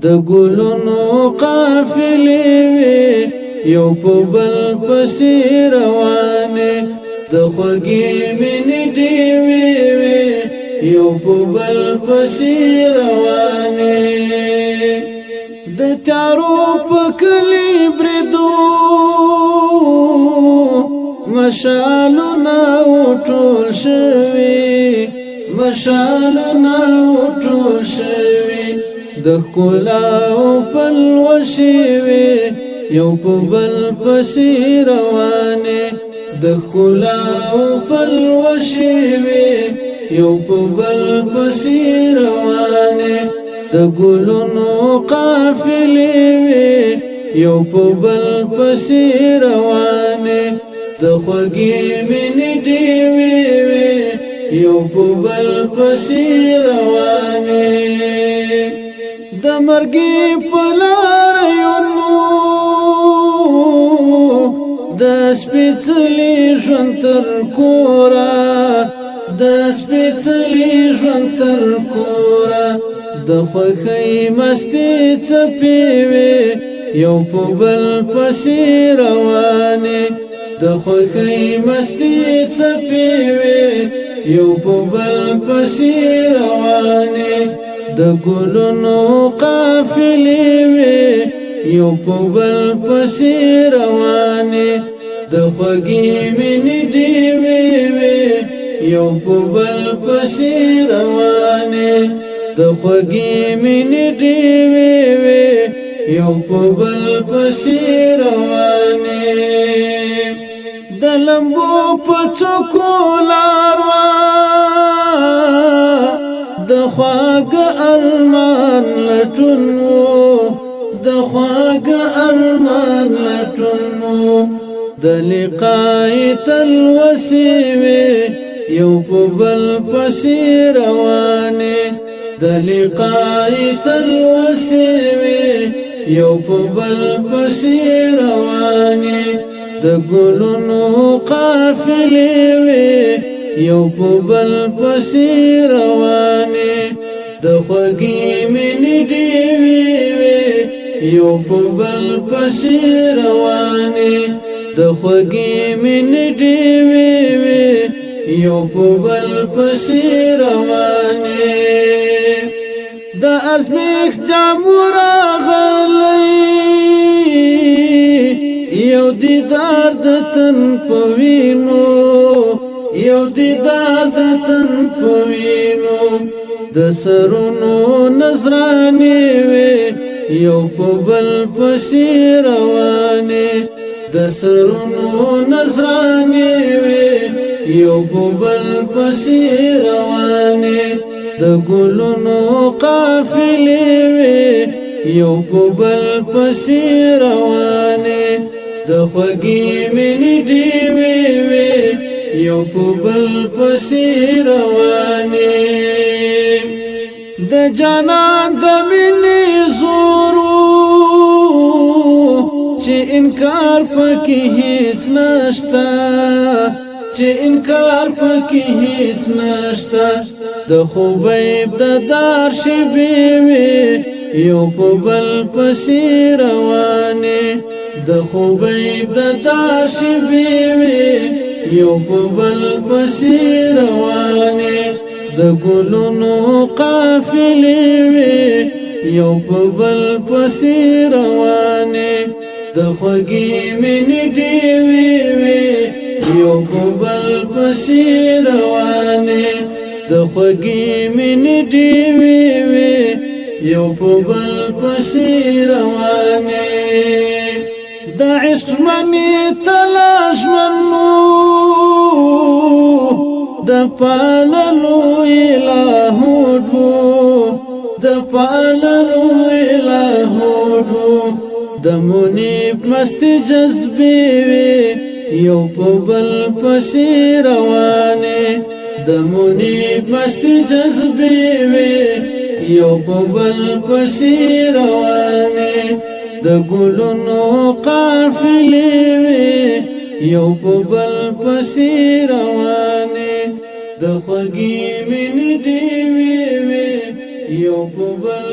د ګلونو قافلې وي یو په بل پسې روانې د خوږې مینې ډېوې وي یو په بل پسې روانې د تیارو په کلي بریدو مشالونه وټول شوي وټول شوي د ښکلاو پلوشې وي یو په بل پسې روانې د ښکلاو پلوشې وي یو په بل پسې روانې د ګلونو قافلې وي یو په بل پسې روانې د خوږې مینې ډېوې وي یو په بل پسې روانې د مرګي په لاریونو د سپېڅلي ژوند تر کوره د سپېڅلي ژوند تر کوره د خوښۍ مستې څپې وي یو په بل پسې روانې د خوښۍ مستې څپې وي یو په بل پسې روانې د ګلونو قافلې وي یو په بل پسې روانې د خوږې مینې ډېوې وي یو په بل پسې روانې د خوږې مینې ډېوې وي یو په بل پسې روانې د لمبو په څوکو لاروا د خواږه ارمان لټون د خواږه ارمان لټون د لقای تلوسې وي یو په بل پسې روانې د لقای تلوسې وي یو په بل پسې روانې د ګلونو قافلې وي یو په بل پسې روانې د خوږې مینې ډېوې وي یو په بل پسې روانې د خوږې مینې ډېوې وي یو په بل پسې روانې د ازمېښت جام راغلی یو دیدار د تن په وینو یو دیدار د تن په وینو د سرونو نظرانې وي یو په بل پسې روانې د سرونو نظرانې وي یو په بل پسې روانې د ګلونو قافلې وي یو په بل پسې روانې د خوږې مینې ډېوې وي یو په بل پسې روانې د جانان د مینې زور چې انکار پکې هیڅ نشته چې انکار پکې هیڅ نشته د خوبیب د دار شیبې وي یو په بل پسې روانې د خوبیب د دار شیبې وي یو په بل پسې روانې د ګلونو قافلې وي یو په بل پسې روانې د خوږې مینې ډېوې وي یو په بل پسې روانې د خوږې مینې ډېوې وي یو په بل پسې روانې د عشق منې تلاش منو د پاللو الهو د پاللو الهو د منیب مستې جذبې وي یو په بل پسې روانې د منیب مستې جذبې وي یو په بل پسې روانې د ګلونو قافلې وي یو په بل پسې روانې د خوږې مینې ډېوې وي یو په بل